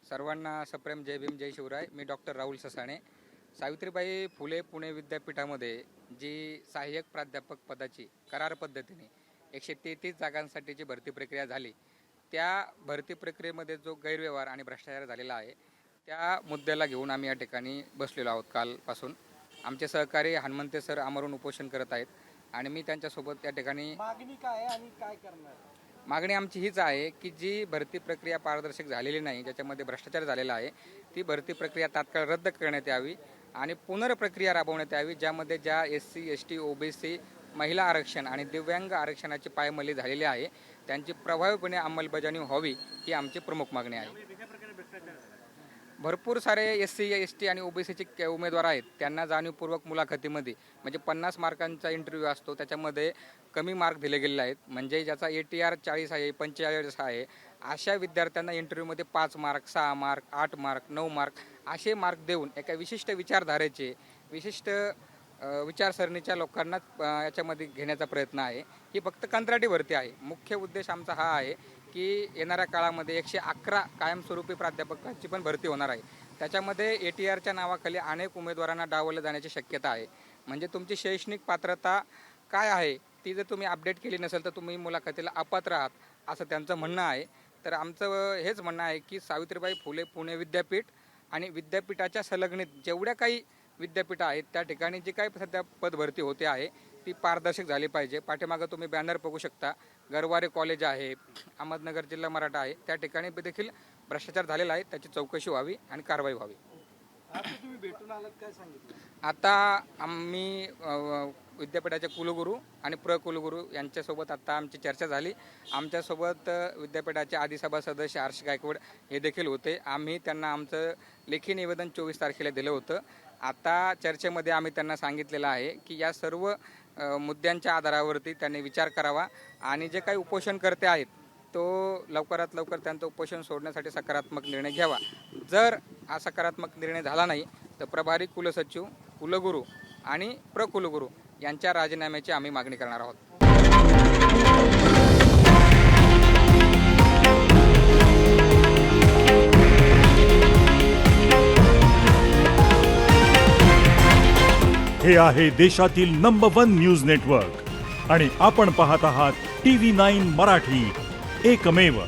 सर्वांना सप्रेम जय भीम जय शिवराय. मी डॉक्टर राहुल ससाणे. सावित्रीबाई फुले पुणे विद्यापीठामध्ये जी सहाय्यक प्राध्यापक पदाची करार पद्धतीने 133 जागांसाठीची भरती प्रक्रिया झाली, त्या भरती प्रक्रियेमध्ये जो गैरव्यवहार आणि भ्रष्टाचार झालेला आहे त्या मुद्द्याला घेऊन आम्ही या ठिकाणी बसलेलो आहोत. कालपासून आमचे सहकारी हनुमंते सर आमरून उपोषण करत आहेत आणि मी त्यांच्यासोबत त्या ठिकाणी. मागणी काय आहे आणि काय करणार? मागणी आमची हीच आहे की जी भरती प्रक्रिया पारदर्शक झालेली नाही, ज्याच्यामध्ये भ्रष्टाचार झालेला आहे, ती भरती प्रक्रिया तात्काळ रद्द करण्यात यावी आणि पुनर्प्रक्रिया राबवण्यात यावी, ज्यामध्ये ज्या SC ST OBC महिला आरक्षण आणि दिव्यांग आरक्षणाची पायमल्ली झालेली आहे त्यांची प्रभावीपणे अंमलबजावणी व्हावी ही आमची प्रमुख मागणी आहे. भरपूर सारे SC ST आणि OBCचे उमेदवार आहेत, त्यांना जाणीवपूर्वक मुलाखतीमध्ये म्हणजे 50 मार्कांचा इंटरव्ह्यू असतो, त्याच्यामध्ये कमी मार्क दिले गेलेले आहेत. म्हणजे ज्याचा ATR 40 आहे, 45 आहे, अशा विद्यार्थ्यांना इंटरव्ह्यूमध्ये 5 मार्क, 6 मार्क, 8 मार्क, 9 मार्क असे मार्क देऊन एका विशिष्ट विचारधारेचे विशिष्ट विचारसरणीच्या लोकांना याच्यामध्ये घेण्याचा प्रयत्न आहे. ही फक्त कंत्राटी भरती आहे. मुख्य उद्देश आमचा हा आहे की येणाऱ्या काळामध्ये 111 कायमस्वरूपी प्राध्यापकांची पण भरती होणार आहे. त्याच्यामध्ये ATRच्या नावाखाली अनेक उमेदवारांना डावललं जाण्याची शक्यता आहे. म्हणजे तुमची शैक्षणिक पात्रता काय आहे ती जर तुम्ही अपडेट केली नसेल तर तुम्ही मुलाखतीला अपात्र आहात असं त्यांचं म्हणणं आहे. तर आमचं हेच म्हणणं आहे की सावित्रीबाई फुले पुणे विद्यापीठ आणि विद्यापीठाच्या संलग्नित जेवढ्या काही विद्यापीठं आहेत त्या ठिकाणी जी काही सध्या पदभरती होते आहे ती पारदर्शक झाली पाहिजे. पाठीमागं तुम्ही बॅनर बघू शकता, गरवारे कॉलेज आहे, अहमदनगर जिल्हा मराठा आहे, त्या ठिकाणी देखील भ्रष्टाचार झालेला आहे. त्याची चौकशी व्हावी आणि कारवाई व्हावी. आता तुम्ही भेटून आलात, काय सांगितलं? आता आम्ही विद्यापीठाचे कुलगुरू आणि कुलगुरू यांच्यासोबत आता आमची चर्चा झाली. आमच्यासोबत विद्यापीठाचे आदिसभा सदस्य हर्ष गायकवाड हे देखील होते. आम्ही त्यांना आमचं लेखी निवेदन 24 तारखेला दिलं होतं. आता चर्चेमध्ये आम्ही त्यांना सांगितलेलं आहे की या सर्व मुद्द्यांच्या आधारावरती त्यांनी विचार करावा आणि जे काही उपोषणकर्ते आहेत तो लवकरात लवकर त्यांचं उपोषण सोडण्यासाठी सकारात्मक निर्णय घ्यावा. जर हा सकारात्मक निर्णय झाला नाही तर प्रभारी कुलसचिव, कुलगुरू आणि कुलगुरू यांच्या राजीनाम्याची आम्ही मागणी करणार आहोत. हे आहे देशातील नंबर 1 न्यूज नेटवर्क आणि आपण पाहत आहात TV9 मराठी, एकमेव.